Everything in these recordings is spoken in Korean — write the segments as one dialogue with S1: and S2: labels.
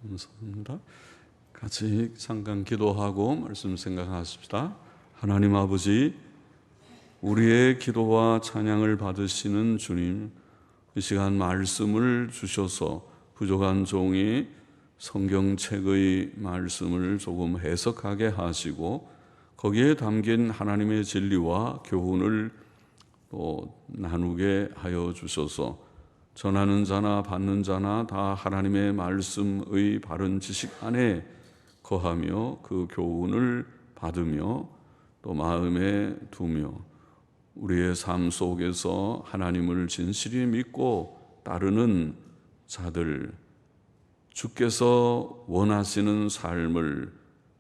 S1: 감사합니다. 같이 잠깐 기도하고 말씀 생각하십시다. 하나님 아버지, 우리의 기도와 찬양을 받으시는 주님, 이 시간 말씀을 주셔서 부족한 종이 성경책의 말씀을 조금 해석하게 하시고 거기에 담긴 하나님의 진리와 교훈을 또 나누게 하여 주셔서 전하는 자나 받는 자나 다 하나님의 말씀의 바른 지식 안에 거하며 그 교훈을 받으며 또 마음에 두며 우리의 삶 속에서 하나님을 진실히 믿고 따르는 자들, 주께서 원하시는 삶을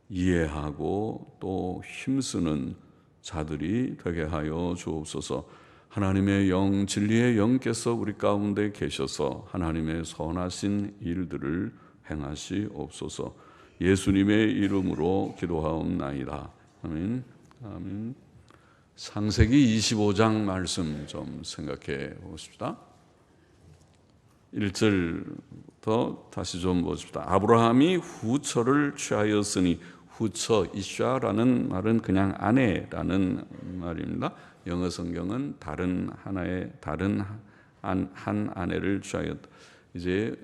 S1: 이해하고 또 힘쓰는 자들이 되게 하여 주옵소서. 하나님의 영, 진리의 영께서 우리 가운데 계셔서 하나님의 선하신 일들을 행하시옵소서. 예수님의 이름으로 기도하옵나이다. 아멘. 아멘. 창세기 25장 말씀 좀 생각해 보십시다. 1절부터 다시 좀 보십시다. 아브라함이 후처를 취하였으니, 후처, 이샤라는 말은 그냥 아내라는 말입니다. 영어 성경은 다른 한 아내를 취하였다. 이제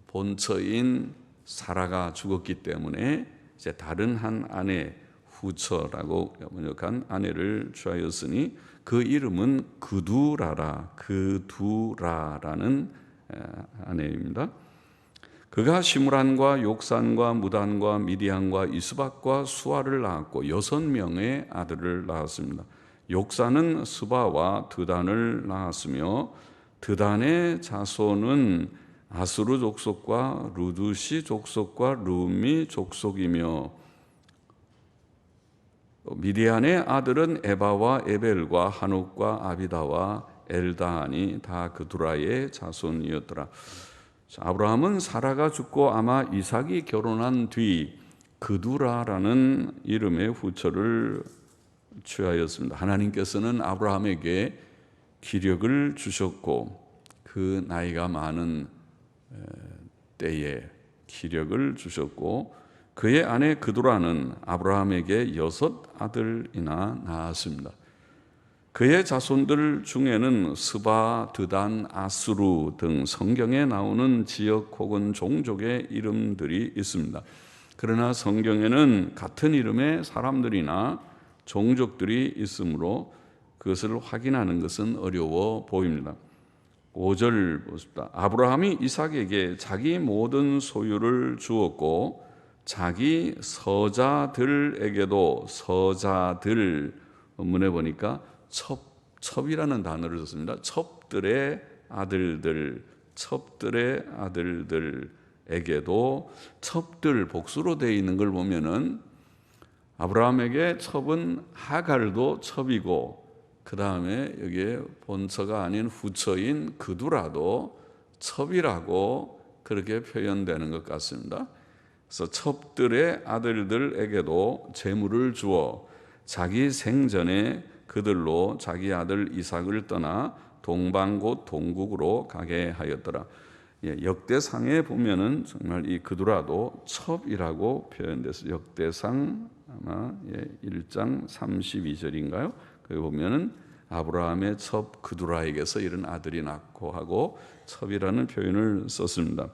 S1: 본처인 사라가 죽었기 때문에 이제 다른 한 아내, 후처라고 번역한 아내를 취하였으니 그 이름은 그두라라는 아내입니다. 그가 시므란과 욕산과 무단과 미디안과 이스박과 수아를 낳았고 6명의 아들을 낳았습니다. 욕산은 스바와 드단을 낳았으며 드단의 자손은 아스루 족속과 루두시 족속과 룸미 족속이며 미디안의 아들은 에바와 에벨과 한옥과 아비다와 엘다한이 다 그두라의 자손이었더라. 아브라함은 사라가 죽고 아마 이삭이 결혼한 뒤 그두라라는 이름의 후처를 취하였습니다. 하나님께서는 아브라함에게 기력을 주셨고 그 나이가 많은 때에 기력을 주셨고 그의 아내 그두라는 아브라함에게 6 아들이나 낳았습니다. 그의 자손들 중에는 스바, 드단, 아스루 등 성경에 나오는 지역 혹은 종족의 이름들이 있습니다. 그러나 성경에는 같은 이름의 사람들이나 종족들이 있으므로 그것을 확인하는 것은 어려워 보입니다. 5절 보십시다. 아브라함이 이삭에게 자기 모든 소유를 주었고 자기 서자들에게도 서자들, 본문에 보니까 첩이라는 단어를 썼습니다. 첩들의 아들들에게도 첩들 복수로 되어 있는 걸 보면은 아브라함에게 첩은 하갈도 첩이고 그 다음에 여기에 본처가 아닌 후처인 그두라도 첩이라고 그렇게 표현되는 것 같습니다. 그래서 첩들의 아들들에게도 재물을 주어 자기 생전에 그들로 자기 아들 이삭을 떠나 동방 곧 동국으로 가게 하였더라. 역대상에 보면은 정말 이 그두라도 첩이라고 표현돼서 역대상 아마 1장 32절인가요? 거기 보면은 아브라함의 첩 그두라에게서 이런 아들이 낳고 하고 첩이라는 표현을 썼습니다.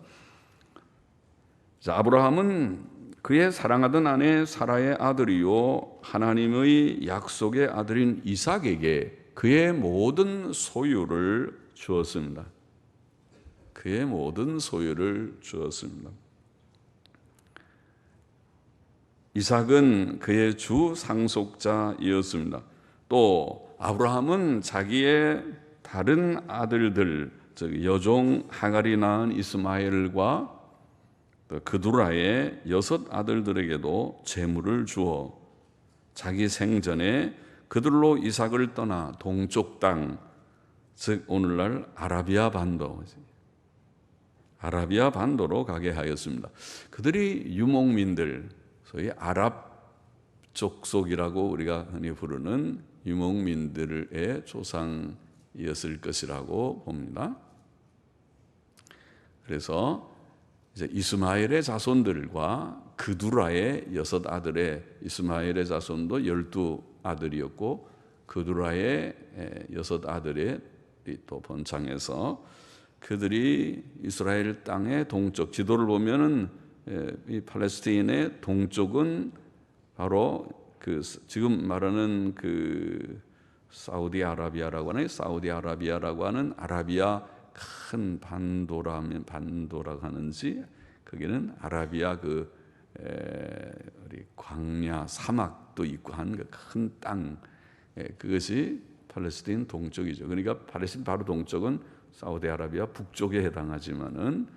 S1: 자, 아브라함은 그의 사랑하던 아내 사라의 아들이요 하나님의 약속의 아들인 이삭에게 그의 모든 소유를 주었습니다. 그의 모든 소유를 주었습니다. 이삭은 그의 주 상속자이었습니다. 또 아브라함은 자기의 다른 아들들, 즉 여종 하갈이 낳은 이스마엘과 그두라의 6 아들들에게도 재물을 주어 자기 생전에 그들로 이삭을 떠나 동쪽 땅, 즉 오늘날 아라비아 반도로 가게 하였습니다. 그들이 유목민들, 소위 아랍 족속이라고 우리가 흔히 부르는 유목민들의 조상이었을 것이라고 봅니다. 그래서 이제 이스마엘의 자손들과 그두라의 6 아들의, 이스마엘의 자손도 12 아들이었고 그두라의 6 아들의 또 번창해서 그들이 이스라엘 땅의 동쪽, 지도를 보면은 이 팔레스타인의 동쪽은 바로 그 지금 말하는 그 사우디아라비아라고 하는 아라비아 큰 반도라면 반도라고 하는지, 거기는 아라비아 우리 광야 사막도 있고 한 그 큰 땅, 그것이 팔레스타인 동쪽이죠. 그러니까 팔레스타인 바로 동쪽은 사우디아라비아 북쪽에 해당하지만은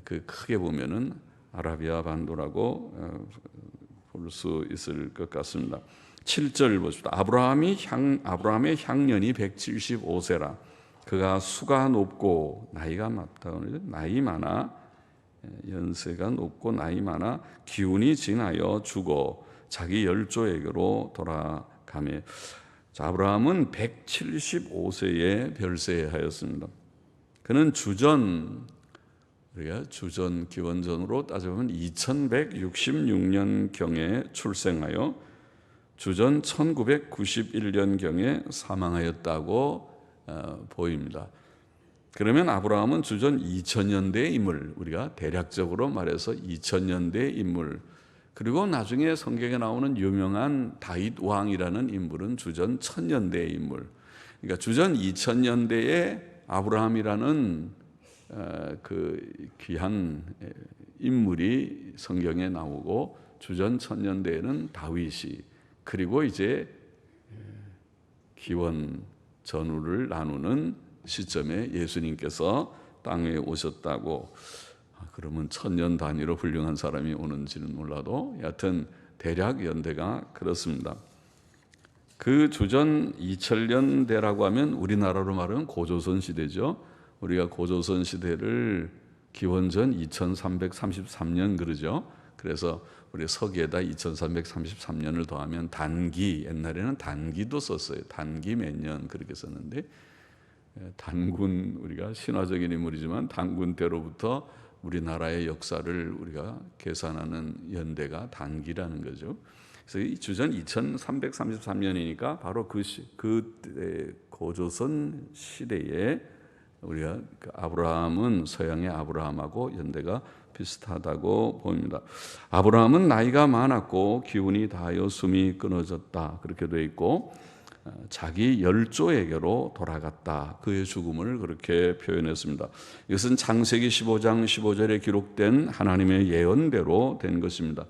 S1: 그 크게 보면은 아라비아 반도라고 볼 수 있을 것 같습니다. 7절 보십시다. 아브라함의 향년이 175세라. 그가 수가 높고 나이가 많아 연세가 높고 나이 많아 기운이 지나여 죽어 자기 열조에게로 돌아가며. 자, 아브라함은 175세에 별세하였습니다. 그는 우리가 주전 기원전으로 따져보면 2166년경에 출생하여 주전 1991년경에 사망하였다고 보입니다. 그러면 아브라함은 주전 2000년대의 인물, 우리가 대략적으로 말해서 2000년대의 인물, 그리고 나중에 성경에 나오는 유명한 다윗 왕이라는 인물은 주전 1000년대의 인물. 그러니까 주전 2000년대에 아브라함이라는 그 귀한 인물이 성경에 나오고 주전 1000년대에는 다윗이, 그리고 이제 기원 전후를 나누는 시점에 예수님께서 땅에 오셨다고. 그러면 1000년 단위로 훌륭한 사람이 오는지는 몰라도 여하튼 대략 연대가 그렇습니다. 그 주전 2000년대라고 하면 우리나라로 말하면 고조선 시대죠. 우리가 고조선 시대를 기원전 2333년 그러죠. 그래서 우리 서기에다 2333년을 더하면 단기, 옛날에는 단기도 썼어요. 단기 몇 년 그렇게 썼는데, 단군, 우리가 신화적인 인물이지만 단군 때로부터 우리나라의 역사를 우리가 계산하는 연대가 단기라는 거죠. 그래서 이 주전 2333년이니까 바로 그 고조선 시대에 우리가 아브라함은 서양의 아브라함하고 연대가 비슷하다고 봅니다. 아브라함은 나이가 많았고 기운이 다하여 숨이 끊어졌다, 그렇게 되어 있고 자기 열조에게로 돌아갔다, 그의 죽음을 그렇게 표현했습니다. 이것은 창세기 15장 15절에 기록된 하나님의 예언대로 된 것입니다.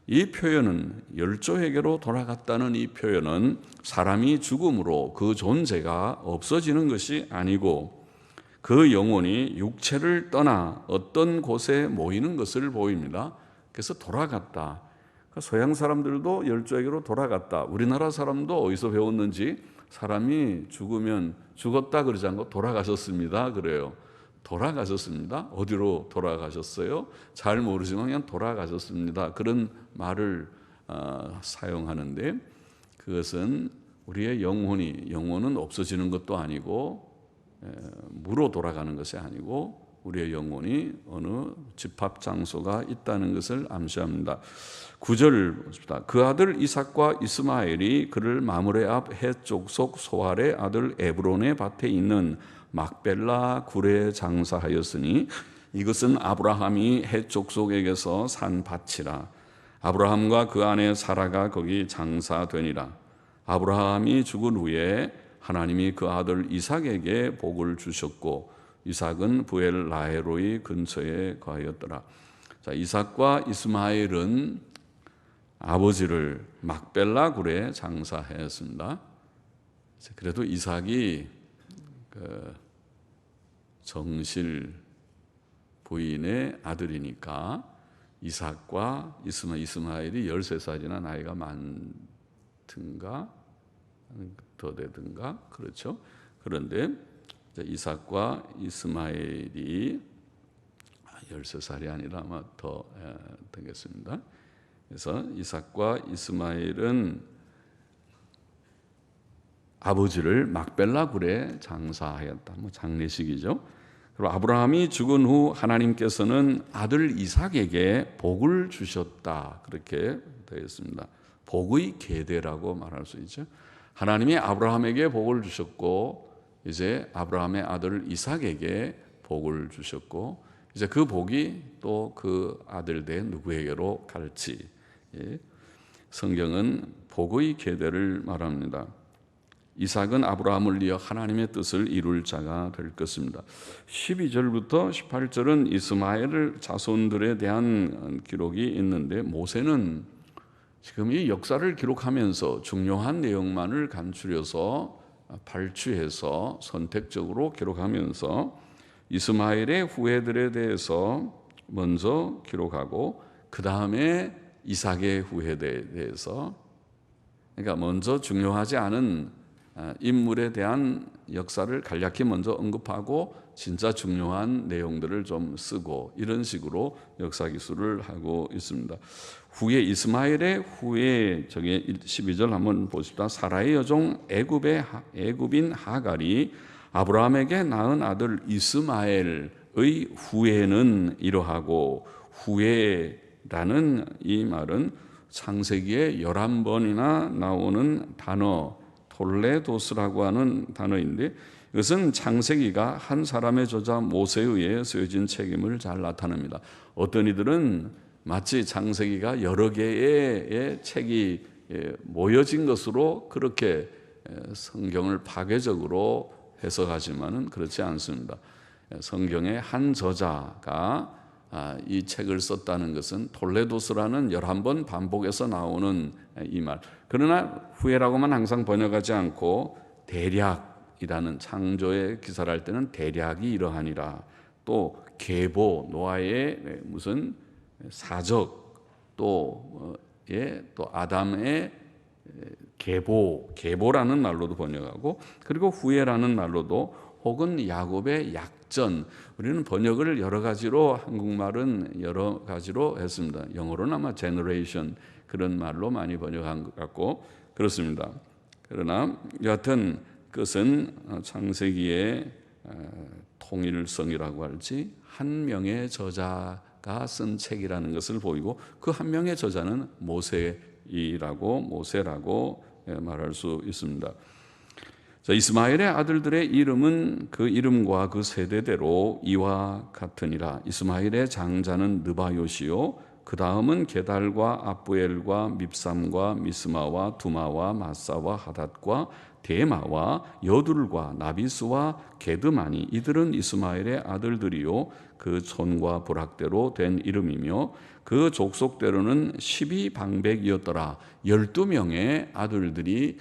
S1: 이 표현은, 열조에게로 돌아갔다는 이 표현은 사람이 죽음으로 그 존재가 없어지는 것이 아니고 그 영혼이 육체를 떠나 어떤 곳에 모이는 것을 보입니다. 그래서 돌아갔다. 서양 사람들도 열조에게로 돌아갔다. 우리나라 사람도 어디서 배웠는지 사람이 죽으면 죽었다 그러지 않고 돌아가셨습니다 그래요. 돌아가셨습니다. 어디로 돌아가셨어요? 잘 모르지만 그냥 돌아가셨습니다. 그런 말을 사용하는데, 그것은 우리의 영혼은 없어지는 것도 아니고 무로 돌아가는 것이 아니고 우리의 영혼이 어느 집합 장소가 있다는 것을 암시합니다. 9절 보십시다. 그 아들 이삭과 이스마엘이 그를 마므레 앞 해쪽 속 소알의 아들 에브론의 밭에 있는 막벨라 굴에 장사하였으니 이것은 아브라함이 해쪽 속에게서 산 밭이라. 아브라함과 그 아내 사라가 거기 장사되니라. 아브라함이 죽은 후에 하나님이 그 아들 이삭에게 복을 주셨고 이삭은 부엘 라헤로이 근처에 거하였더라. 자, 이삭과 이스마엘은 아버지를 막벨라 굴에 장사하였습니다. 그래도 이삭이 정실 부인의 아들이니까 이삭과 이스마엘이 13살이나 나이가 많든가 더 되든가 그렇죠. 그런데 이삭과 이스마엘이 13살이 아니라 아마 더 되겠습니다. 그래서 이삭과 이스마엘은 아버지를 막벨라 굴에 장사하였다. 장례식이죠. 그리고 아브라함이 죽은 후 하나님께서는 아들 이삭에게 복을 주셨다. 그렇게 되어 있습니다. 복의 계대라고 말할 수 있죠. 하나님이 아브라함에게 복을 주셨고 이제 아브라함의 아들 이삭에게 복을 주셨고 이제 그 복이 또 그 아들들 누구에게로 갈지 성경은 복의 계대를 말합니다. 이삭은 아브라함을 이어 하나님의 뜻을 이룰 자가 될 것입니다. 12절부터 18절은 이스마엘 자손들에 대한 기록이 있는데 모세는 지금 이 역사를 기록하면서 중요한 내용만을 간추려서 발췌해서 선택적으로 기록하면서 이스마엘의 후예들에 대해서 먼저 기록하고 그 다음에 이삭의 후예들에 대해서 그러니까 먼저 중요하지 않은 인물에 대한 역사를 간략히 먼저 언급하고 진짜 중요한 내용들을 좀 쓰고 이런 식으로 역사 기술을 하고 있습니다. 후에 이스마엘의 후에 저기 12절 한번 보십시다. 사라의 여종 애굽인 하갈이 아브라함에게 낳은 아들 이스마엘의 후에는 이러하고 후에라는 이 말은 창세기에 11번이나 나오는 단어 톨레도스라고 하는 단어인데 이것은 창세기가 한 사람의 저자 모세에 의해 쓰여진 책임을 잘 나타냅니다. 어떤 이들은 마치 창세기가 여러 개의 책이 모여진 것으로 그렇게 성경을 파괴적으로 해석하지만은 그렇지 않습니다. 성경의 한 저자가 이 책을 썼다는 것은 톨레도스라는 11번 반복해서 나오는 이 말. 그러나 후에라고만 항상 번역하지 않고 대략이라는 창조의 기사를 할 때는 대략이 이러하니라. 또 계보 노아의 무슨 사적 또 아담의 계보라는 말로도 번역하고 그리고 후에라는 말로도 혹은 야곱의 약전 우리는 번역을 여러 가지로 한국말은 여러 가지로 했습니다. 영어로는 아마 generation 그런 말로 많이 번역한 것 같고 그렇습니다. 그러나 여하튼 그것은 창세기의 통일성이라고 할지 한 명의 저자가 쓴 책이라는 것을 보이고 그 한 명의 저자는 모세라고 말할 수 있습니다. 자, 이스마엘의 아들들의 이름은 그 이름과 그 세대대로 이와 같으니라. 이스마엘의 장자는 느바요시요 그 다음은 게달과 압부엘과 밉삼과 미스마와 두마와 마사와 하닷과 데마와 여둘과 나비스와 게드마니 이들은 이스마엘의 아들들이요 그 촌과 부락대로 된 이름이며 그 족속대로는 12방백이었더라. 12명의 아들들이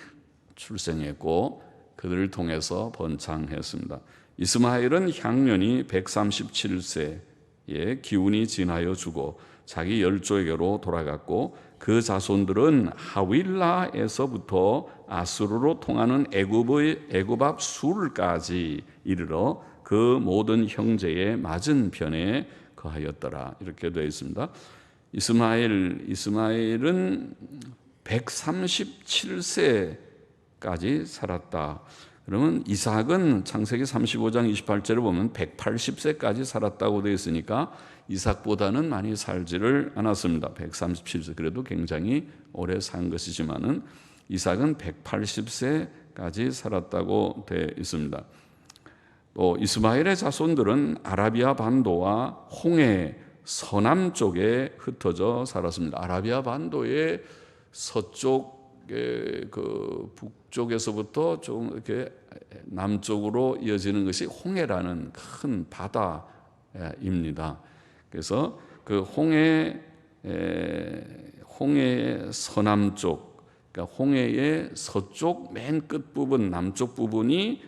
S1: 출생했고 그들을 통해서 번창했습니다. 이스마엘은 향년이 137세에 기운이 지나여 죽어 자기 열조에게로 돌아갔고 그 자손들은 하윌라에서부터 아수르로 통하는 애굽 앞 술까지 이르러 그 모든 형제의 맞은편에 거하였더라. 이렇게 되어 있습니다. 이스마엘은 137세까지 살았다. 그러면 이삭은 창세기 35장 28절을 보면 180세까지 살았다고 되어 있으니까 이삭보다는 많이 살지를 않았습니다. 137세 그래도 굉장히 오래 산 것이지만은 이삭은 180세까지 살았다고 되어 있습니다. 또 이스마엘의 자손들은 아라비아 반도와 홍해 서남쪽에 흩어져 살았습니다. 아라비아 반도의 서쪽의 그 북쪽에서부터 좀 이렇게 남쪽으로 이어지는 것이 홍해라는 큰 바다입니다. 그래서 그 홍해의 서남쪽, 그러니까 홍해의 서쪽 맨 끝 부분, 남쪽 부분이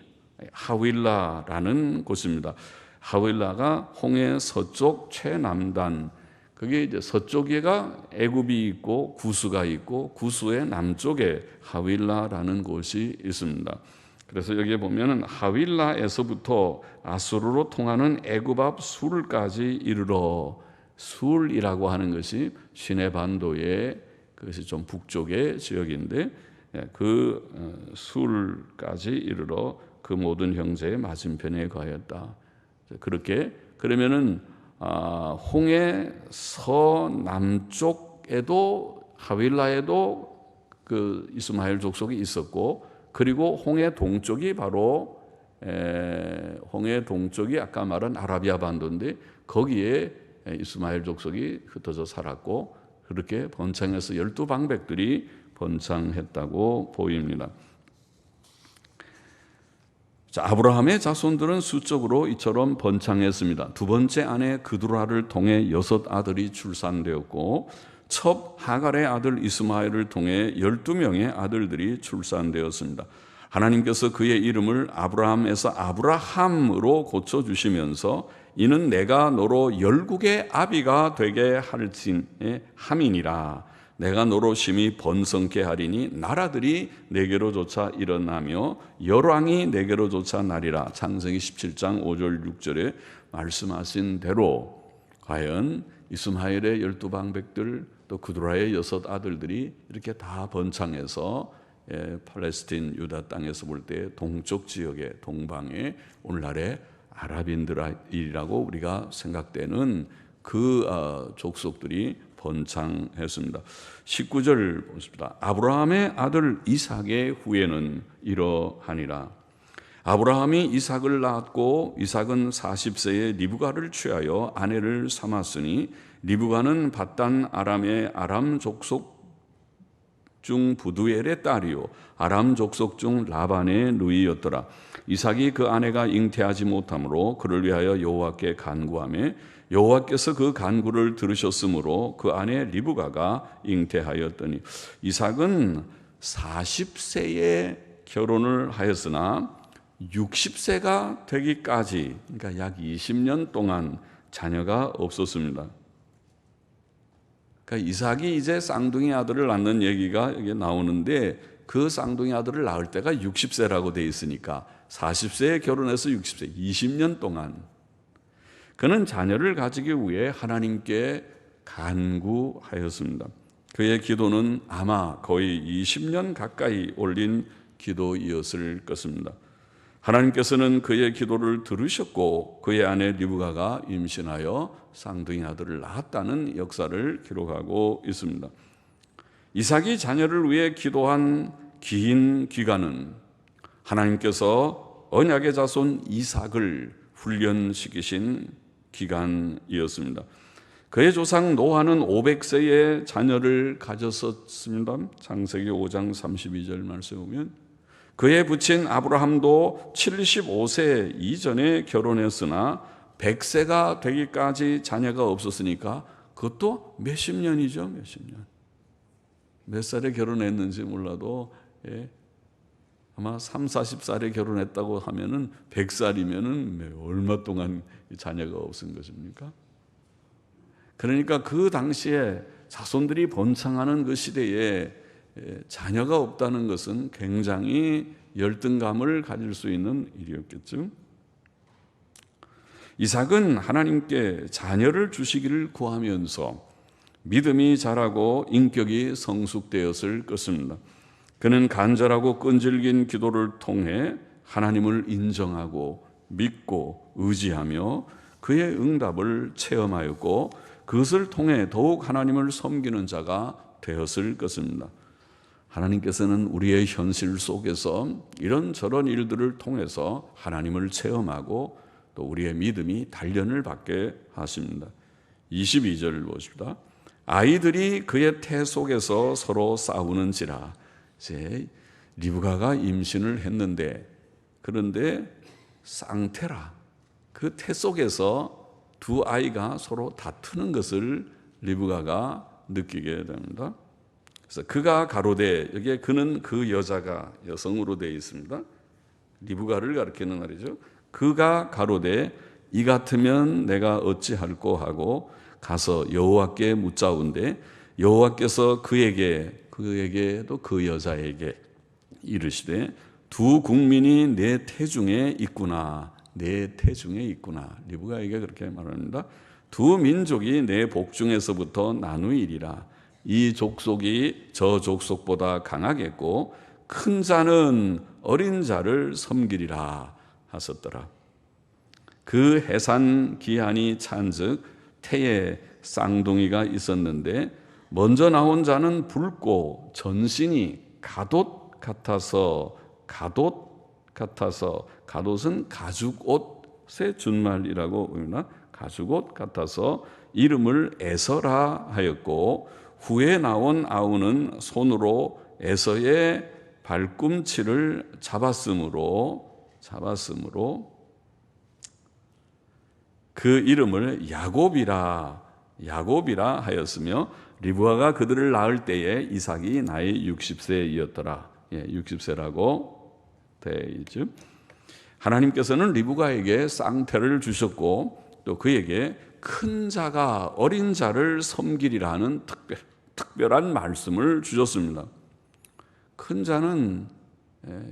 S1: 하윌라라는 곳입니다. 하윌라가 홍해 서쪽 최남단, 그게 이제 서쪽에가 애굽이 있고 구스가 있고 구스의 남쪽에 하윌라라는 곳이 있습니다. 그래서 여기에 보면은 하윌라에서부터 아수르로 통하는 애굽 앞 술까지 이르러, 술이라고 하는 것이 시내 반도의 그것이 좀 북쪽의 지역인데 그 술까지 이르러 그 모든 형제의 맞은편에 거하였다. 그렇게 그러면은 홍해 서남쪽에도 하윌라에도 그 이스마엘 족속이 있었고, 그리고 홍해 동쪽이 바로 홍해 동쪽이 아까 말한 아라비아 반도인데 거기에 이스마엘 족속이 흩어져 살았고, 그렇게 번창해서 12방백들이 번창했다고 보입니다. 자, 아브라함의 자손들은 수적으로 이처럼 번창했습니다. 두 번째 아내 그두라를 통해 6 아들이 출산되었고, 첫 하갈의 아들 이스마엘을 통해 12명의 아들들이 출산되었습니다. 하나님께서 그의 이름을 아브라함에서 아브라함으로 고쳐주시면서 이는 내가 너로 열국의 아비가 되게 할지니 함이니라. 내가 너로 심히 번성케 하리니 나라들이 내게로 조차 일어나며 열왕이 내게로 조차 나리라. 창세기 17장 5절 6절에 말씀하신 대로 과연 이스마엘의 12방백들 또 그두라의 6 아들들이 이렇게 다 번창해서 팔레스틴 유다 땅에서 볼 때 동쪽 지역의 동방의 오늘날의 아랍인들이라고 우리가 생각되는 그 족속들이 번창했습니다. 19절 보십니다. 아브라함의 아들 이삭의 후에는 이러하니라. 아브라함이 이삭을 낳았고 이삭은 40세에 리브가를 취하여 아내를 삼았으니 리브가는 밧단 아람의 아람 족속 중 부두엘의 딸이요 아람 족속 중 라반의 누이였더라. 이삭이 그 아내가 잉태하지 못하므로 그를 위하여 여호와께 간구하며 여호와께서 그 간구를 들으셨으므로 그 아내 리브가가 잉태하였더니 이삭은 40세에 결혼을 하였으나 60세가 되기까지, 그러니까 약 20년 동안 자녀가 없었습니다. 그러니까 이삭이 이제 쌍둥이 아들을 낳는 얘기가 여기 나오는데 그 쌍둥이 아들을 낳을 때가 60세라고 돼 있으니까 40세에 결혼해서 60세, 20년 동안 그는 자녀를 가지기 위해 하나님께 간구하였습니다. 그의 기도는 아마 거의 20년 가까이 올린 기도이었을 것입니다. 하나님께서는 그의 기도를 들으셨고 그의 아내 리브가가 임신하여 쌍둥이 아들을 낳았다는 역사를 기록하고 있습니다. 이삭이 자녀를 위해 기도한 긴 기간은 하나님께서 언약의 자손 이삭을 훈련시키신 기간이었습니다. 그의 조상 노아는 500세에 자녀를 가졌었습니다. 창세기 5장 32절 말씀에 보면 그의 부친 아브라함도 75세 이전에 결혼했으나 100세가 되기까지 자녀가 없었으니까 그것도 몇십 년이죠. 몇십 년. 몇 살에 결혼했는지 몰라도 아마 30, 40살에 결혼했다고 하면은 100살이면은 얼마 동안 자녀가 없은 것입니까? 그러니까 그 당시에 자손들이 번창하는 그 시대에 자녀가 없다는 것은 굉장히 열등감을 가질 수 있는 일이었겠죠. 이삭은 하나님께 자녀를 주시기를 구하면서 믿음이 자라고 인격이 성숙되었을 것입니다. 그는 간절하고 끈질긴 기도를 통해 하나님을 인정하고 믿고 의지하며 그의 응답을 체험하였고 그것을 통해 더욱 하나님을 섬기는 자가 되었을 것입니다. 하나님께서는 우리의 현실 속에서 이런저런 일들을 통해서 하나님을 체험하고 또 우리의 믿음이 단련을 받게 하십니다. 22절 보십니다. 아이들이 그의 태 속에서 서로 싸우는지라. 이제 리브가가 임신을 했는데 그런데 쌍태라. 그 태 속에서 두 아이가 서로 다투는 것을 리브가가 느끼게 됩니다. 그래서 그가 가로되, 여기에 그는 그 여자가 여성으로 되어 있습니다. 리브가를 가리키는 말이죠. 그가 가로되 이 같으면 내가 어찌할꼬 하고 가서 여호와께 묻자온데 여호와께서 그에게도 그 여자에게 이르시되 두 국민이 내 태중에 있구나. 내 태중에 있구나. 리브가에게 그렇게 말합니다. 두 민족이 내 복중에서부터 나누이리라. 이 족속이 저 족속보다 강하겠고 큰 자는 어린 자를 섬기리라 하셨더라. 그 해산 기한이 찬즉 태에 쌍둥이가 있었는데 먼저 나온 자는 붉고 전신이 갓옷 같아서 갓옷은 가죽옷의 준말이라고 봅니다. 가죽옷 같아서 이름을 에서라 하였고 후에 나온 아우는 손으로 에서의 발꿈치를 잡았으므로 그 이름을 야곱이라 하였으며 리브가가 그들을 낳을 때에 이삭이 나이 60세이었더라. 60세라고 되어 있죠. 하나님께서는 리브가에게 쌍태를 주셨고 또 그에게 큰 자가 어린 자를 섬기리라는 특별한 말씀을 주셨습니다. 큰 자는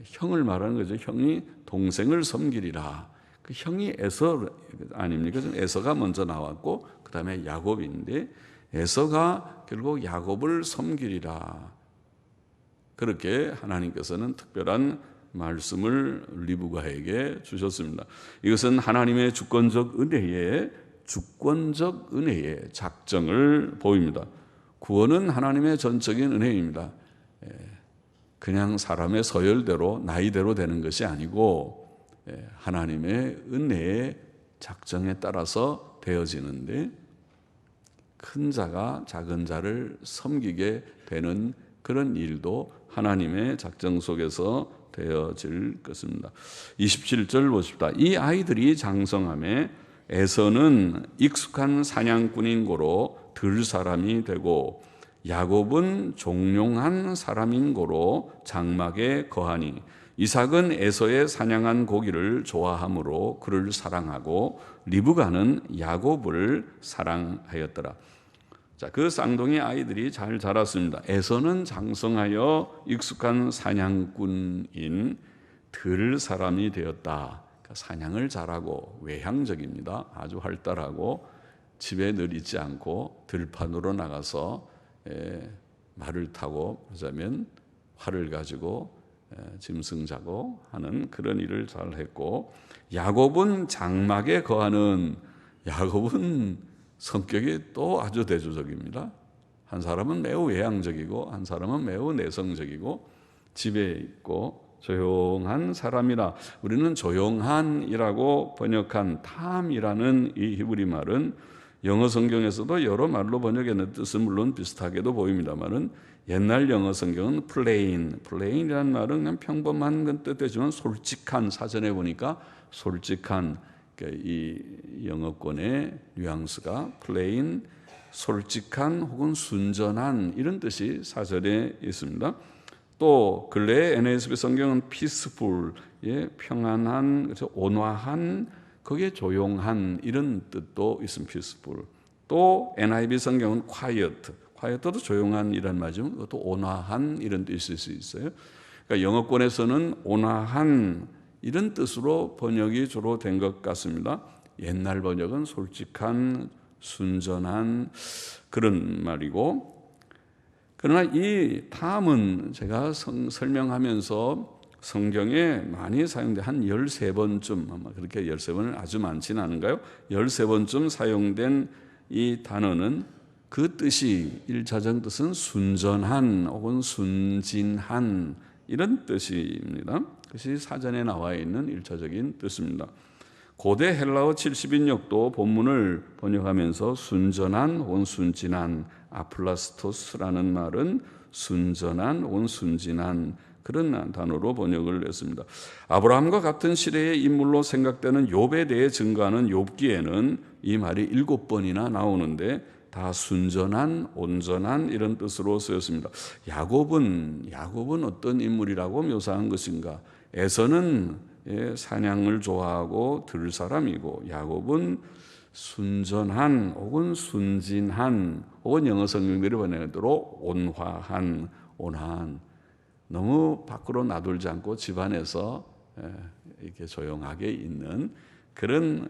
S1: 형을 말하는 거죠. 형이 동생을 섬기리라. 그 형이 에서 아닙니까? 에서가 먼저 나왔고 그 다음에 야곱인데 에서가 결국 야곱을 섬기리라. 그렇게 하나님께서는 특별한 말씀을 리브가에게 주셨습니다. 이것은 하나님의 주권적 은혜의 작정을 보입니다. 구원은 하나님의 전적인 은혜입니다. 그냥 사람의 서열대로 나이대로 되는 것이 아니고 하나님의 은혜의 작정에 따라서 되어지는데 큰 자가 작은 자를 섬기게 되는 그런 일도 하나님의 작정 속에서 되어질 것입니다. 27절 보십시다. 이 아이들이 장성함에 에서는 익숙한 사냥꾼인 고로 들 사람이 되고 야곱은 종용한 사람인 고로 장막에 거하니 이삭은 에서의 사냥한 고기를 좋아하므로 그를 사랑하고 리브가는 야곱을 사랑하였더라. 자, 그 쌍둥이 아이들이 잘 자랐습니다. 에서는 장성하여 익숙한 사냥꾼인 들 사람이 되었다. 그러니까 사냥을 잘하고 외향적입니다. 아주 활달하고 집에 늘 있지 않고 들판으로 나가서 말을 타고 그러자면 활을 가지고 짐승자고 하는 그런 일을 잘 했고 야곱은 장막에 거하는 야곱은 성격이 또 아주 대조적입니다. 한 사람은 매우 외향적이고 한 사람은 매우 내성적이고 집에 있고 조용한 사람이라 우리는 조용한이라고 번역한 탐이라는 이 히브리 말은 영어 성경에서도 여러 말로 번역했는 뜻은 물론 비슷하게도 보입니다만은 옛날 영어 성경은 plain이라는 말은 그냥 평범한 뜻이지만 솔직한 사전에 보니까 솔직한 이 영어권의 뉘앙스가 plain, 솔직한 혹은 순전한 이런 뜻이 사전에 있습니다. 또 근래의 NASB 성경은 peaceful, 평안한, 그래서 온화한, 거기에 조용한 이런 뜻도 있습니다. peaceful. 또 NIV 성경은 quiet도 조용한 이란 말이지만 그것도 온화한 이런 뜻이 있을 수 있어요. 그러니까 영어권에서는 온화한 이런 뜻으로 번역이 주로 된 것 같습니다. 옛날 번역은 솔직한, 순전한 그런 말이고, 그러나 이 탐은 제가 설명하면서 성경에 많이 사용된 한 13번쯤, 아마 그렇게 13번은 아주 많지는 않은가요? 13번쯤 사용된 이 단어는 그 뜻이, 1차적 뜻은 순전한 혹은 순진한 이런 뜻입니다. 그것이 사전에 나와 있는 1차적인 뜻입니다. 고대 헬라어 70인역도 본문을 번역하면서 순전한 혹은 순진한 아플라스토스라는 말은 순전한 혹은 순진한 그런 단어로 번역을 했습니다. 아브라함과 같은 시대의 인물로 생각되는 욥에 대해 증거하는 욥기에는 이 말이 7번이나 나오는데 다 순전한, 온전한 이런 뜻으로 쓰였습니다. 야곱은 어떤 인물이라고 묘사한 것인가? 에서는 사냥을 좋아하고 들 사람이고 야곱은 순전한 혹은 순진한 혹은 영어 성경들이 번역대로 온화한 너무 밖으로 나돌지 않고 집안에서 이렇게 조용하게 있는 그런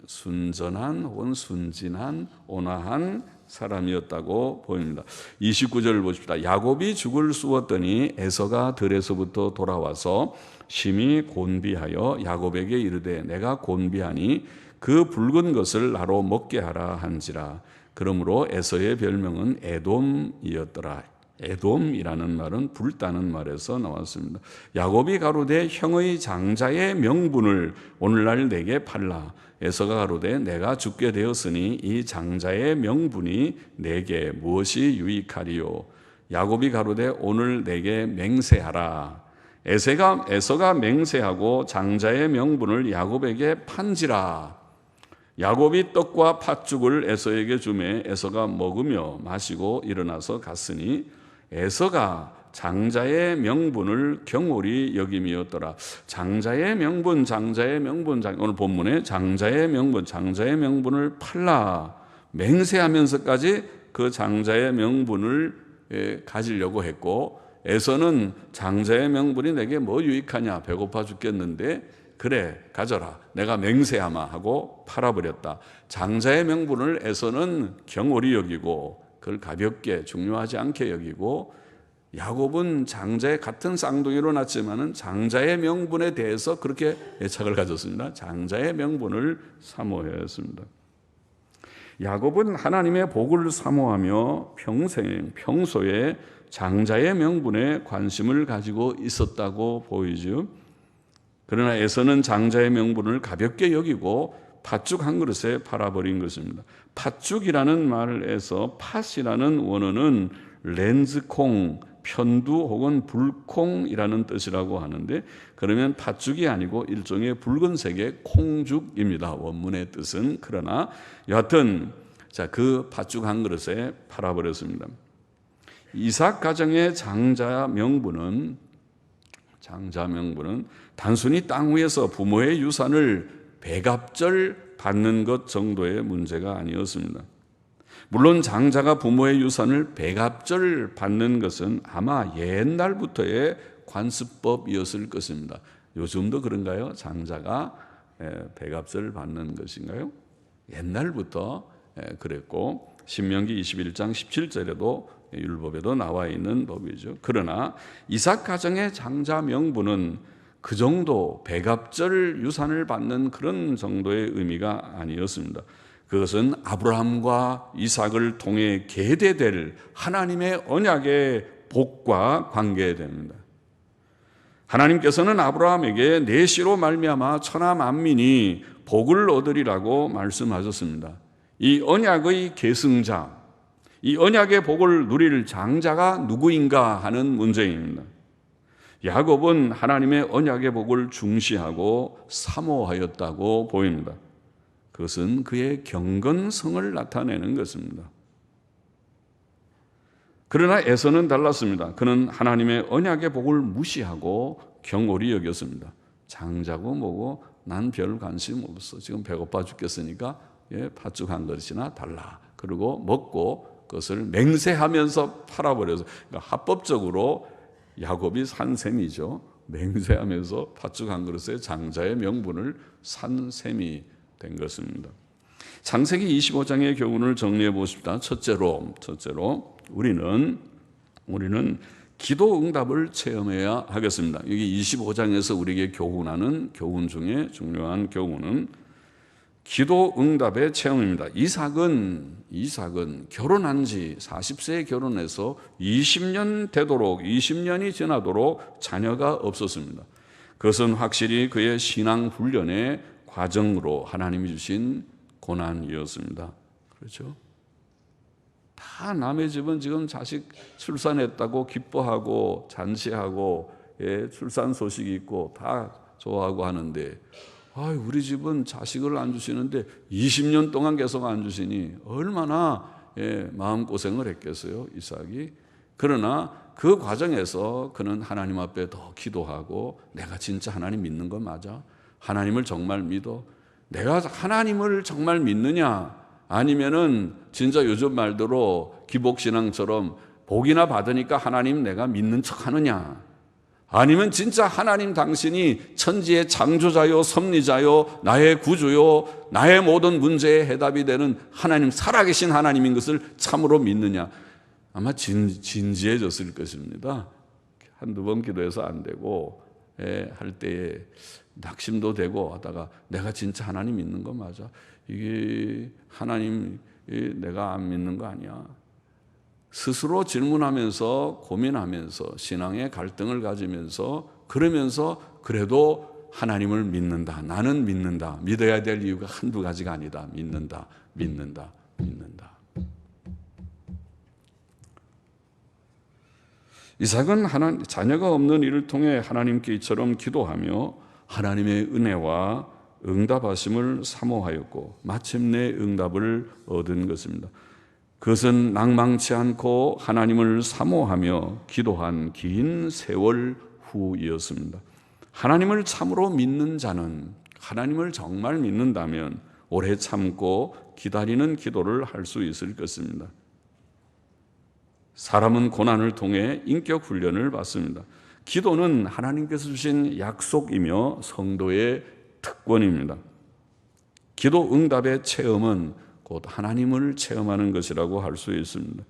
S1: 순전한 혹은 순진한 온화한 사람이었다고 보입니다. 29절을 보십시다. 야곱이 죽을 쑤었더니 에서가 들에서부터 돌아와서 심히 곤비하여 야곱에게 이르되 내가 곤비하니 그 붉은 것을 나로 먹게 하라 한지라. 그러므로 에서의 별명은 에돔이었더라. 에돔이라는 말은 불타는 말에서 나왔습니다. 야곱이 가로되 형의 장자의 명분을 오늘날 내게 팔라. 에서가 가로되 내가 죽게 되었으니 이 장자의 명분이 내게 무엇이 유익하리요. 야곱이 가로되 오늘 내게 맹세하라. 에서가 맹세하고 장자의 명분을 야곱에게 판지라. 야곱이 떡과 팥죽을 에서에게 주매 에서가 먹으며 마시고 일어나서 갔으니 에서가 장자의 명분을 경홀히 여김이었더라. 장자의 명분, 오늘 본문에 장자의 명분을 팔라 맹세하면서까지 그 장자의 명분을 가지려고 했고, 에서는 장자의 명분이 내게 뭐 유익하냐, 배고파 죽겠는데 그래 가져라, 내가 맹세하마 하고 팔아버렸다. 장자의 명분을 에서는 경홀히 여기고 그걸 가볍게 중요하지 않게 여기고, 야곱은 장자의 같은 쌍둥이로 낳지만은 장자의 명분에 대해서 그렇게 애착을 가졌습니다. 장자의 명분을 사모했습니다. 야곱은 하나님의 복을 사모하며 평소에 장자의 명분에 관심을 가지고 있었다고 보이죠. 그러나 에서는 장자의 명분을 가볍게 여기고 팥죽 한 그릇에 팔아버린 것입니다. 팥죽이라는 말에서 팥이라는 원어는 렌즈콩, 편두 혹은 불콩이라는 뜻이라고 하는데, 그러면 팥죽이 아니고 일종의 붉은색의 콩죽입니다. 원문의 뜻은. 그러나 여하튼 그 팥죽 한 그릇에 팔아버렸습니다. 이삭 가정의 장자 명분은 단순히 땅 위에서 부모의 유산을 배갑절 받는 것 정도의 문제가 아니었습니다. 물론 장자가 부모의 유산을 배갑절 받는 것은 아마 옛날부터의 관습법이었을 것입니다. 요즘도 그런가요? 장자가 배갑절 받는 것인가요? 옛날부터 그랬고, 신명기 21장 17절에도 율법에도 나와 있는 법이죠. 그러나 이삭 가정의 장자 명분은 그 정도 배갑절 유산을 받는 그런 정도의 의미가 아니었습니다. 그것은 아브라함과 이삭을 통해 계대될 하나님의 언약의 복과 관계됩니다. 하나님께서는 아브라함에게 내 씨로 말미암아 천하 만민이 복을 얻으리라고 말씀하셨습니다. 이 언약의 계승자, 이 언약의 복을 누릴 장자가 누구인가 하는 문제입니다. 야곱은 하나님의 언약의 복을 중시하고 사모하였다고 보입니다. 그것은 그의 경건성을 나타내는 것입니다. 그러나 에서는 달랐습니다. 그는 하나님의 언약의 복을 무시하고 경홀히 여겼습니다. 장자고 뭐고 난 별 관심 없어. 지금 배고파 죽겠으니까 팥죽 한 그릇이나 달라. 그리고 먹고 그것을 맹세하면서 팔아버려서, 그러니까 합법적으로 야곱이 산 셈이죠. 맹세하면서 팥죽 한 그릇에 장자의 명분을 산 셈이 된 것입니다. 창세기 25장의 교훈을 정리해 보십시다. 첫째로 우리는 기도 응답을 체험해야 하겠습니다. 여기 25장에서 우리에게 교훈하는 교훈 중에 중요한 교훈은 기도 응답의 체험입니다. 이삭은 결혼한 지 40세에 결혼해서 20년이 지나도록 자녀가 없었습니다. 그것은 확실히 그의 신앙 훈련의 과정으로 하나님이 주신 고난이었습니다. 그렇죠? 다 남의 집은 지금 자식 출산했다고 기뻐하고 잔치하고 출산 소식이 있고 다 좋아하고 하는데, 우리 집은 자식을 안 주시는데 20년 동안 계속 안 주시니 얼마나 마음고생을 했겠어요, 이삭이. 그러나 그 과정에서 그는 하나님 앞에 더 기도하고, 내가 진짜 하나님 믿는 건 맞아? 하나님을 정말 믿어? 내가 하나님을 정말 믿느냐? 아니면은 진짜 요즘 말대로 기복신앙처럼 복이나 받으니까 하나님 내가 믿는 척 하느냐? 아니면 진짜 하나님 당신이 천지의 창조자요 섭리자요 나의 구주요 나의 모든 문제의 해답이 되는 하나님, 살아계신 하나님인 것을 참으로 믿느냐? 아마 진지해졌을 것입니다. 한두 번 기도해서 안 되고 할 때에 낙심도 되고 하다가 내가 진짜 하나님 믿는 거 맞아? 이게 하나님 내가 안 믿는 거 아니야? 스스로 질문하면서 고민하면서 신앙의 갈등을 가지면서 그러면서 그래도 하나님을 믿는다. 나는 믿는다. 믿어야 될 이유가 한두 가지가 아니다. 믿는다. 믿는다. 믿는다. 이삭은 자녀가 없는 이를 통해 하나님께 이처럼 기도하며 하나님의 은혜와 응답하심을 사모하였고 마침내 응답을 얻은 것입니다. 그것은 낭망치 않고 하나님을 사모하며 기도한 긴 세월 후이었습니다. 하나님을 참으로 믿는 자는, 하나님을 정말 믿는다면 오래 참고 기다리는 기도를 할 수 있을 것입니다. 사람은 고난을 통해 인격 훈련을 받습니다. 기도는 하나님께서 주신 약속이며 성도의 특권입니다. 기도 응답의 체험은 곧 하나님을 체험하는 것이라고 할 수 있습니다.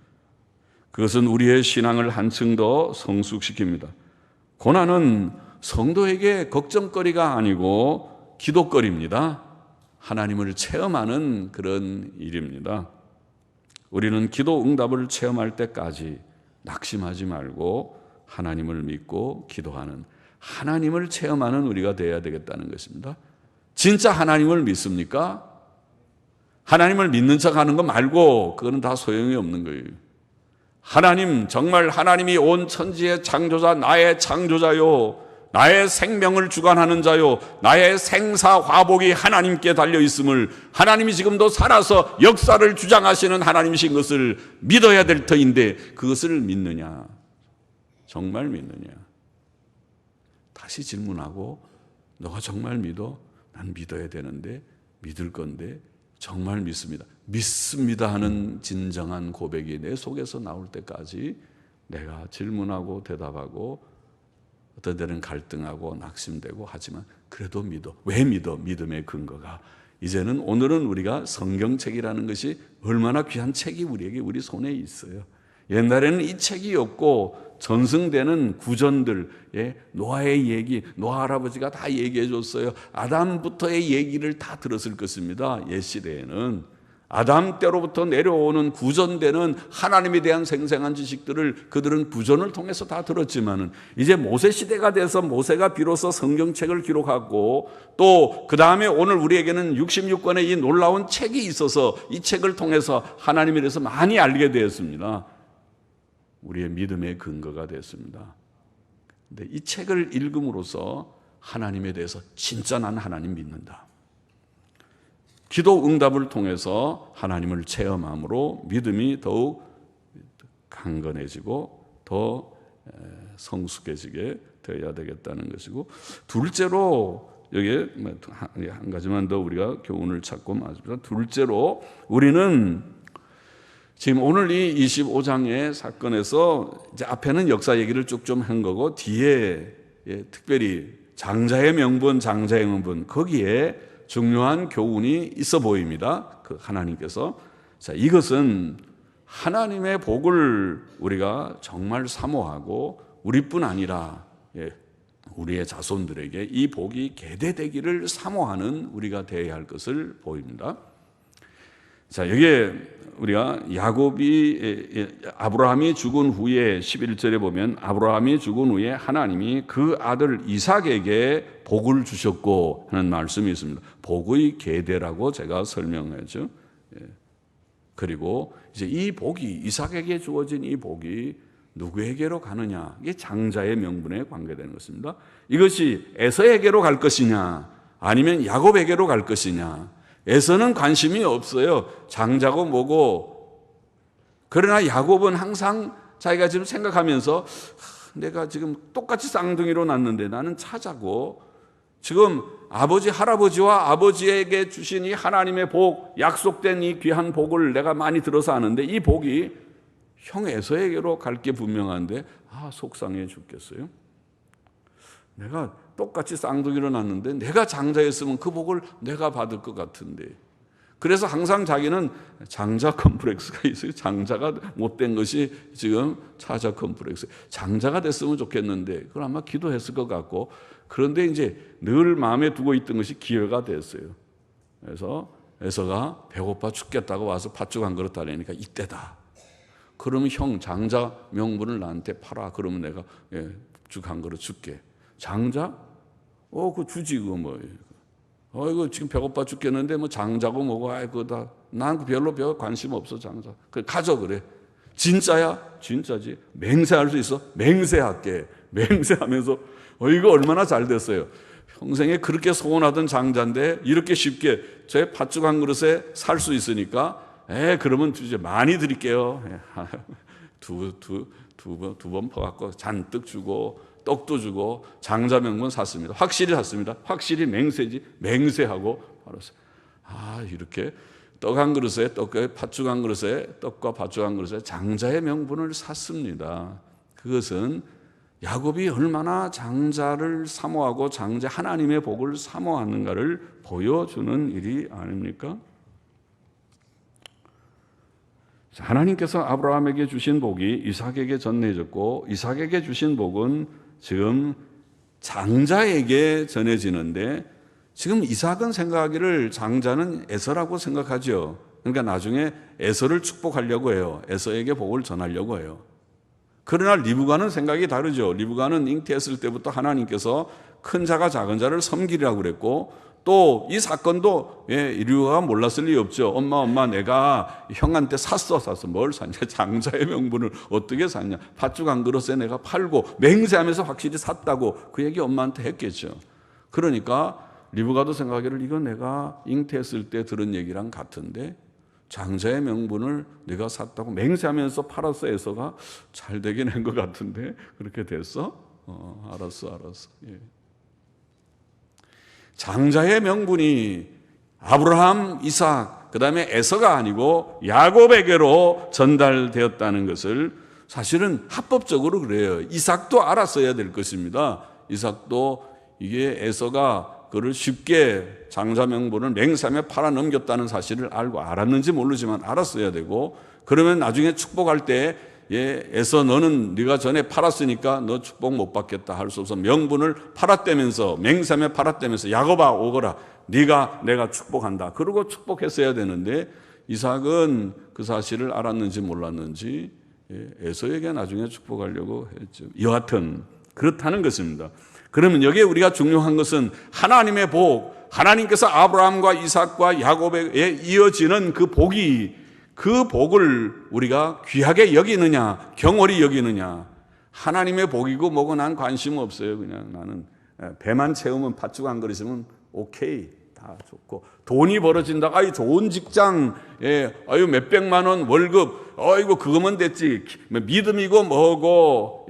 S1: 그것은 우리의 신앙을 한층 더 성숙시킵니다. 고난은 성도에게 걱정거리가 아니고 기도거리입니다. 하나님을 체험하는 그런 일입니다. 우리는 기도 응답을 체험할 때까지 낙심하지 말고 하나님을 믿고 기도하는, 하나님을 체험하는 우리가 되어야 되겠다는 것입니다. 진짜 하나님을 믿습니까? 하나님을 믿는 척하는 거 말고 그거는 다 소용이 없는 거예요. 하나님, 정말 하나님이 온 천지의 창조자, 나의 창조자요, 나의 생명을 주관하는 자요, 나의 생사 화복이 하나님께 달려 있음을, 하나님이 지금도 살아서 역사를 주장하시는 하나님이신 것을 믿어야 될 터인데 그것을 믿느냐? 정말 믿느냐? 다시 질문하고, 너가 정말 믿어? 난 믿어야 되는데, 믿을 건데 정말 믿습니다. 믿습니다 하는 진정한 고백이 내 속에서 나올 때까지 내가 질문하고 대답하고 어떤 때는 갈등하고 낙심되고 하지만 그래도 믿어. 왜 믿어? 믿음의 근거가. 이제는 오늘은 우리가 성경책이라는 것이 얼마나 귀한 책이 우리 손에 있어요. 옛날에는 이 책이 없고 전승되는 구전들, 노아의 얘기, 노아 할아버지가 다 얘기해 줬어요. 아담부터의 얘기를 다 들었을 것입니다. 옛 시대에는 아담 때로부터 내려오는 구전되는 하나님에 대한 생생한 지식들을 그들은 구전을 통해서 다 들었지만은 이제 모세 시대가 돼서 모세가 비로소 성경책을 기록하고 또 그 다음에 오늘 우리에게는 66권의 이 놀라운 책이 있어서 이 책을 통해서 하나님에 대해서 많이 알게 되었습니다. 우리의 믿음의 근거가 됐습니다. 근데 이 책을 읽음으로써 하나님에 대해서 진짜 난 하나님 믿는다. 기도 응답을 통해서 하나님을 체험함으로 믿음이 더욱 강건해지고 더 성숙해지게 되어야 되겠다는 것이고, 둘째로 여기에 한 가지만 더 우리가 교훈을 찾고 말입니다. 둘째로 우리는 지금 오늘 이 25장의 사건에서 이제 앞에는 역사 얘기를 쭉 좀 한 거고 뒤에 특별히 장자의 명분, 장자의 명분 거기에 중요한 교훈이 있어 보입니다. 그 하나님께서 자, 이것은 하나님의 복을 우리가 정말 사모하고 우리뿐 아니라 우리의 자손들에게 이 복이 계대되기를 사모하는 우리가 되어야 할 것을 보입니다. 자, 여기에 우리가 아브라함이 죽은 후에 11절에 보면 아브라함이 죽은 후에 하나님이 그 아들 이삭에게 복을 주셨고 하는 말씀이 있습니다. 복의 계대라고 제가 설명하죠. 그리고 이제 이 복이 이삭에게 주어진 이 복이 누구에게로 가느냐? 이게 장자의 명분에 관계되는 것입니다. 이것이 에서에게로 갈 것이냐 아니면 야곱에게로 갈 것이냐? 에서는 관심이 없어요. 장자고 뭐고. 그러나 야곱은 항상 자기가 지금 생각하면서 내가 지금 똑같이 쌍둥이로 낳는데 나는 차자고 지금 아버지 할아버지와 아버지에게 주신 이 하나님의 복, 약속된 이 귀한 복을 내가 많이 들어서 아는데 이 복이 형 에서에게로 갈 게 분명한데 속상해 죽겠어요. 내가 똑같이 쌍둥이로 낳았는데 내가 장자였으면 그 복을 내가 받을 것 같은데. 그래서 항상 자기는 장자 컴플렉스가 있어요. 장자가 못된 것이 지금 차자 컴플렉스. 장자가 됐으면 좋겠는데 그걸 아마 기도했을 것 같고, 그런데 이제 늘 마음에 두고 있던 것이 기회가 됐어요. 그래서 에서가 배고파 죽겠다고 와서 팥죽 한 그릇 달라니까 이때다. 그러면 형 장자 명분을 나한테 팔아. 그러면 내가 죽 한 그릇 줄게. 장자? 그거 주지 그거 뭐. 이거 지금 배고파 죽겠는데 뭐 장자고 뭐고 그거 난 별로 관심 없어 장자. 그래 가져 그래. 진짜야? 진짜지. 맹세할 수 있어? 맹세할게. 맹세하면서 이거 얼마나 잘 됐어요. 평생에 그렇게 소원하던 장자인데 이렇게 쉽게 제 팥죽 한 그릇에 살 수 있으니까 그러면 이제 많이 드릴게요. 두 번 퍼갖고 잔뜩 주고 떡도 주고 장자 명분 샀습니다. 확실히 샀습니다. 확실히 맹세지. 맹세하고 바로 이렇게 떡 한 그릇에 팥죽 한 그릇에 떡과 팥죽 한 그릇에 장자의 명분을 샀습니다. 그것은 야곱이 얼마나 장자를 사모하고 장자 하나님의 복을 사모하는가를 보여주는 일이 아닙니까? 하나님께서 아브라함에게 주신 복이 이삭에게 전해졌고 이삭에게 주신 복은 지금 장자에게 전해지는데, 지금 이삭은 생각하기를 장자는 에서라고 생각하죠. 그러니까 나중에 에서를 축복하려고 해요. 에서에게 복을 전하려고 해요. 그러나 리브가는 생각이 다르죠. 리브가는 잉태했을 때부터 하나님께서 큰 자가 작은 자를 섬기라고 그랬고, 또 이 사건도 리브가가 몰랐을 리 없죠. 엄마 내가 형한테 샀어. 뭘 샀냐? 장자의 명분을 어떻게 샀냐? 팥죽 한 그릇에 내가 팔고 맹세하면서 확실히 샀다고 그 얘기 엄마한테 했겠죠. 그러니까 리브가도 생각하기를 이거 내가 잉태했을 때 들은 얘기랑 같은데 장자의 명분을 내가 샀다고 맹세하면서 팔았어. 에서가 잘 되긴 한 것 같은데 그렇게 됐어? 알았어. 예. 장자의 명분이 아브라함, 이삭, 그 다음에 에서가 아니고 야곱에게로 전달되었다는 것을 사실은 합법적으로 그래요. 이삭도 알았어야 될 것입니다. 이삭도 이게 에서가 그를 쉽게 장자 명분을 맹세하며 팔아 넘겼다는 사실을 알고 알았는지 모르지만 알았어야 되고, 그러면 나중에 축복할 때 에서 너는 네가 전에 팔았으니까 너 축복 못 받겠다 할 수 없어. 명분을 팔았다면서 맹세하며 팔았다면서 야곱아 오거라. 내가 축복한다. 그러고 축복했어야 되는데 이삭은 그 사실을 알았는지 몰랐는지 에서에게 나중에 축복하려고 했죠. 여하튼 그렇다는 것입니다. 그러면 여기에 우리가 중요한 것은 하나님의 복, 하나님께서 아브라함과 이삭과 야곱에 이어지는 그 복이, 그 복을 우리가 귀하게 여기느냐 경홀히 여기느냐. 하나님의 복이고 뭐고 난 관심 없어요. 그냥 나는 배만 채우면 팥죽 한 그릇이면 오케이, 다 좋고, 돈이 벌어진다, 좋은 직장, 몇백만 원 월급, 그거면 됐지. 믿음이고 뭐고,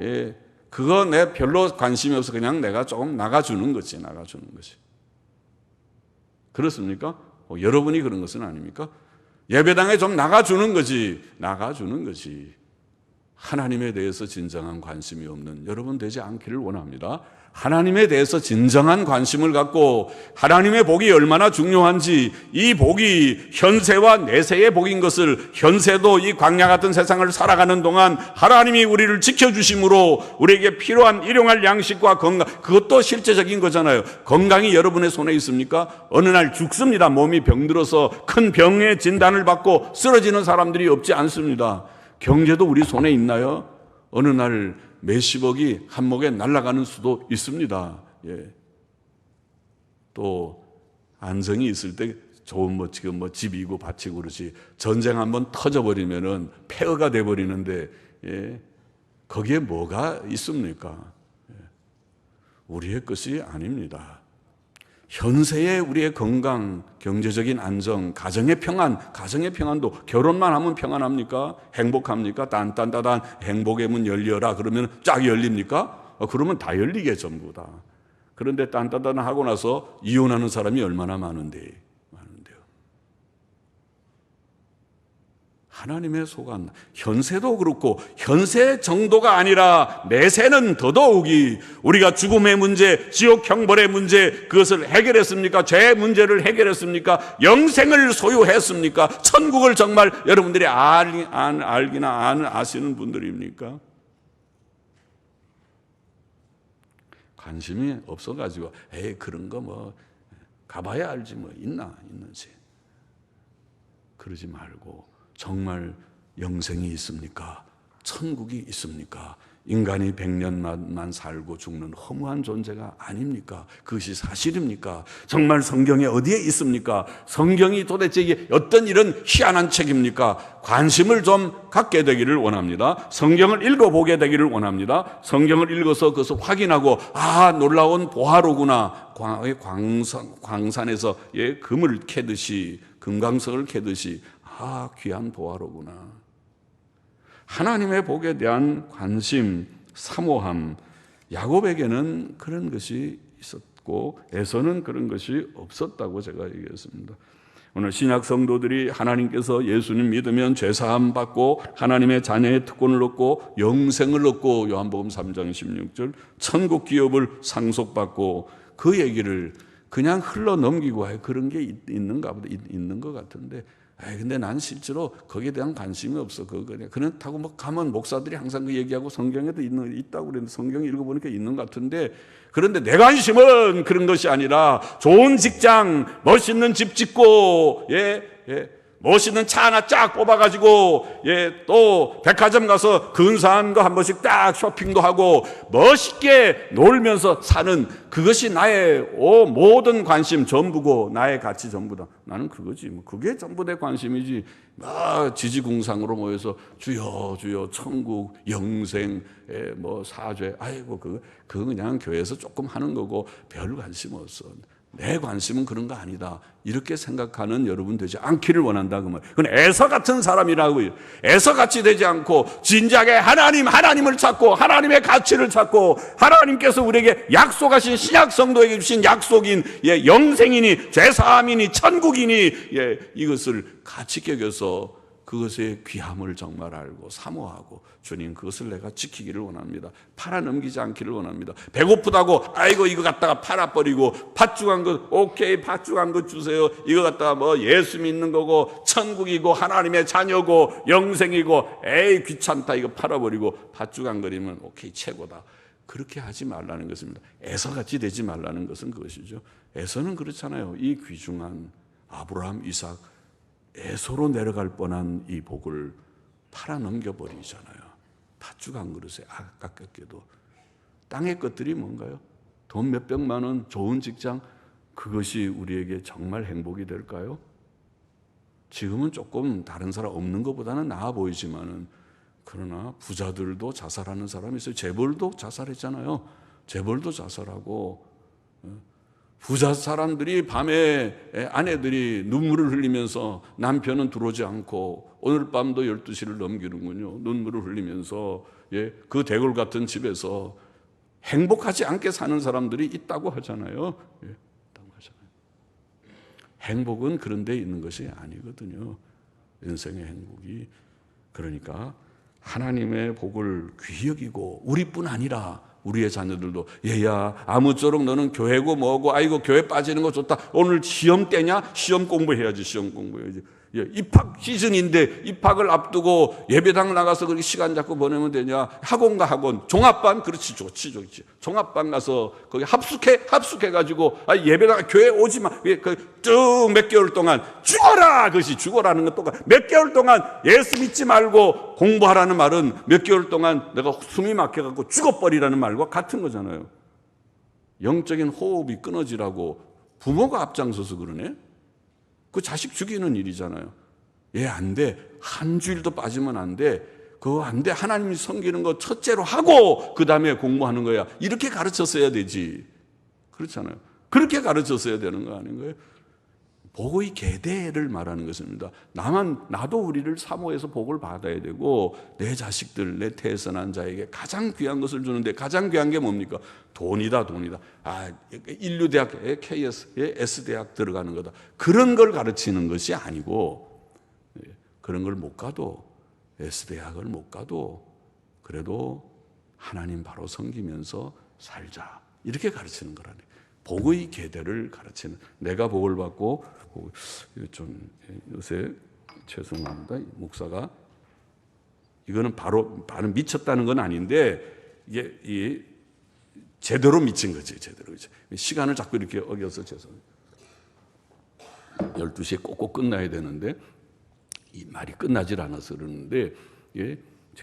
S1: 그거 내 별로 관심이 없어. 그냥 내가 조금 나가주는 거지. 그렇습니까? 여러분이 그런 것은 아닙니까? 예배당에 좀 나가주는 거지. 하나님에 대해서 진정한 관심이 없는 여러분 되지 않기를 원합니다. 하나님에 대해서 진정한 관심을 갖고 하나님의 복이 얼마나 중요한지, 이 복이 현세와 내세의 복인 것을, 현세도 이 광야 같은 세상을 살아가는 동안 하나님이 우리를 지켜주심으로 우리에게 필요한 일용할 양식과 건강, 그것도 실제적인 거잖아요. 건강이 여러분의 손에 있습니까? 어느 날 죽습니다. 몸이 병들어서 큰 병의 진단을 받고 쓰러지는 사람들이 없지 않습니다. 경제도 우리 손에 있나요? 어느 날 몇십억이 한몫에 날아가는 수도 있습니다. 또 안정이 있을 때 좋은 지금 집이고 밭이고 그러지, 전쟁 한번 터져버리면은 폐허가 돼버리는데 거기에 뭐가 있습니까? 우리의 것이 아닙니다. 현세의 우리의 건강, 경제적인 안정, 가정의 평안도 결혼만 하면 평안합니까? 행복합니까? 딴딴따단 행복의 문 열려라 그러면 쫙 열립니까? 그러면 다 열리게 전부 다. 그런데 딴딴따단 하고 나서 이혼하는 사람이 얼마나 많은데요. 하나님의 속한 현세도 그렇고 현세 정도가 아니라 내세는 더더욱이 우리가 죽음의 문제, 지옥 형벌의 문제 그것을 해결했습니까? 죄 문제를 해결했습니까? 영생을 소유했습니까? 천국을 정말 여러분들이 알기나 아시는 분들입니까? 관심이 없어가지고 그런 거 뭐 가봐야 알지 뭐 있는지 그러지 말고 정말 영생이 있습니까? 천국이 있습니까? 인간이 100년만 살고 죽는 허무한 존재가 아닙니까? 그것이 사실입니까? 정말 성경에 어디에 있습니까? 성경이 도대체 이게 어떤 이런 희한한 책입니까? 관심을 좀 갖게 되기를 원합니다. 성경을 읽어보게 되기를 원합니다. 성경을 읽어서 그것을 확인하고 놀라운 보화로구나. 광산에서 금을 캐듯이 금강석을 캐듯이 귀한 보화로구나. 하나님의 복에 대한 관심, 사모함, 야곱에게는 그런 것이 있었고 에서는 그런 것이 없었다고 제가 얘기했습니다. 오늘 신약 성도들이 하나님께서 예수님 믿으면 죄사함 받고 하나님의 자녀의 특권을 얻고 영생을 얻고 요한복음 3장 16절 천국 기업을 상속받고 그 얘기를 그냥 흘러 넘기고 그런 게 있는가 보다 있는 것 같은데 근데 난 실제로 거기에 대한 관심이 없어. 그렇다고 뭐 가면 목사들이 항상 그 얘기하고 성경에도 있다고 그랬는데 성경 읽어보니까 있는 것 같은데 그런데 내 관심은 그런 것이 아니라 좋은 직장, 멋있는 집 짓고 멋있는 차 하나 쫙 뽑아가지고 또 백화점 가서 근사한 거 한 번씩 딱 쇼핑도 하고 멋있게 놀면서 사는 그것이 나의 모든 관심 전부고 나의 가치 전부다. 나는 그거지. 그게 전부 내 관심이지. 지지공상으로 모여서 주여 주여 천국 영생 사죄 그거 그냥 교회에서 조금 하는 거고 별 관심 없어. 내 관심은 그런 거 아니다. 이렇게 생각하는 여러분 되지 않기를 원한다. 그 말. 그건 에서 같은 사람이라고요. 에서같이 되지 않고 진작에 하나님을 찾고 하나님의 가치를 찾고 하나님께서 우리에게 약속하신 신약 성도에게 주신 약속인 영생이니 죄사함이니 천국이니 이것을 가치 여겨서 그것의 귀함을 정말 알고 사모하고 주님 그것을 내가 지키기를 원합니다. 팔아넘기지 않기를 원합니다. 배고프다고 이거 갖다가 팔아버리고 팥죽한 것 오케이 팥죽한 것 주세요. 이거 갖다가 예수 믿는 거고 천국이고 하나님의 자녀고 영생이고 귀찮다 이거 팔아버리고 팥죽한 거리면 오케이 최고다. 그렇게 하지 말라는 것입니다. 에서같이 되지 말라는 것은 그것이죠. 에서는 그렇잖아요. 이 귀중한 아브라함, 이삭 에서로 내려갈 뻔한 이 복을 팔아넘겨버리잖아요. 팥죽 한 그릇에 아깝게도. 땅의 것들이 뭔가요? 돈 몇백만 원, 좋은 직장 그것이 우리에게 정말 행복이 될까요? 지금은 조금 다른 사람 없는 것보다는 나아 보이지만은 그러나 부자들도 자살하는 사람이 있어요. 재벌도 자살했잖아요. 재벌도 자살하고 부자 사람들이 밤에 아내들이 눈물을 흘리면서 남편은 들어오지 않고 오늘 밤도 12시를 넘기는군요. 눈물을 흘리면서 그 대궐 같은 집에서 행복하지 않게 사는 사람들이 있다고 하잖아요. 행복은 그런 데 있는 것이 아니거든요. 인생의 행복이. 그러니까 하나님의 복을 귀히 여기고 우리뿐 아니라 우리의 자녀들도 얘야 아무쪼록 너는 교회고 뭐고 교회 빠지는 거 좋다. 오늘 시험 때냐? 시험 공부해야지. 시험 공부해야지. 입학 시즌인데 입학을 앞두고 예배당 나가서 그렇게 시간 잡고 보내면 되냐? 학원 가 학원. 종합반 그렇지 좋지. 종합반 가서 거기 합숙해가지고 예배당 교회 오지 마. 쭉 몇 개월 동안 죽어라. 그것이 죽어라는 건 똑같아. 몇 개월 동안 예수 믿지 말고 공부하라는 말은 몇 개월 동안 내가 숨이 막혀갖고 죽어버리라는 말과 같은 거잖아요. 영적인 호흡이 끊어지라고 부모가 앞장서서 그러네. 그 자식 죽이는 일이잖아요. 안 돼. 한 주일도 빠지면 안 돼. 그거 안 돼. 하나님이 섬기는 거 첫째로 하고 그 다음에 공부하는 거야. 이렇게 가르쳤어야 되지. 그렇잖아요. 그렇게 가르쳤어야 되는 거 아닌가요? 복의 계대를 말하는 것입니다. 나도 우리를 사모해서 복을 받아야 되고 내 자식들, 내 태어난 자에게 가장 귀한 것을 주는데 가장 귀한 게 뭡니까? 돈이다. 인류대학, KS, S대학 들어가는 거다. 그런 걸 가르치는 것이 아니고 그런 걸 못 가도, S대학을 못 가도 그래도 하나님 바로 섬기면서 살자, 이렇게 가르치는 거라네. 복의 계대를 가르치는, 내가 복을 받고, 좀 요새 죄송합니다, 목사가 이거는 바로 미쳤다는 건 아닌데, 이게 제대로 미친 거지, 제대로. 시간을 자꾸 이렇게 어겨서 죄송합니다. 12시에 꼭꼭 끝나야 되는데 이 말이 끝나질 않아서 그러는데, 이제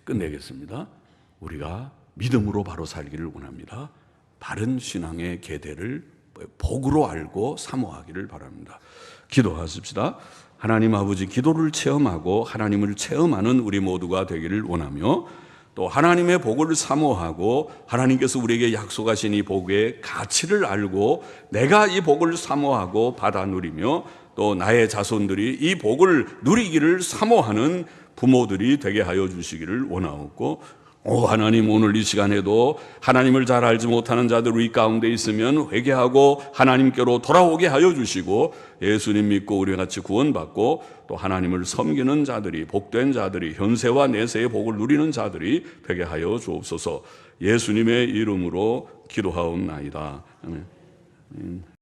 S1: 끝내겠습니다. 우리가 믿음으로 바로 살기를 원합니다. 바른 신앙의 계대를 복으로 알고 사모하기를 바랍니다. 기도하십시다. 하나님 아버지, 기도를 체험하고 하나님을 체험하는 우리 모두가 되기를 원하며, 또 하나님의 복을 사모하고 하나님께서 우리에게 약속하신 이 복의 가치를 알고 내가 이 복을 사모하고 받아 누리며 또 나의 자손들이 이 복을 누리기를 사모하는 부모들이 되게 하여 주시기를 원하옵고, 하나님, 오늘 이 시간에도 하나님을 잘 알지 못하는 자들 우리 가운데 있으면 회개하고 하나님께로 돌아오게 하여 주시고, 예수님 믿고 우리 같이 구원받고 또 하나님을 섬기는 자들이, 복된 자들이, 현세와 내세의 복을 누리는 자들이 되게 하여 주옵소서. 예수님의 이름으로 기도하옵나이다. 아멘.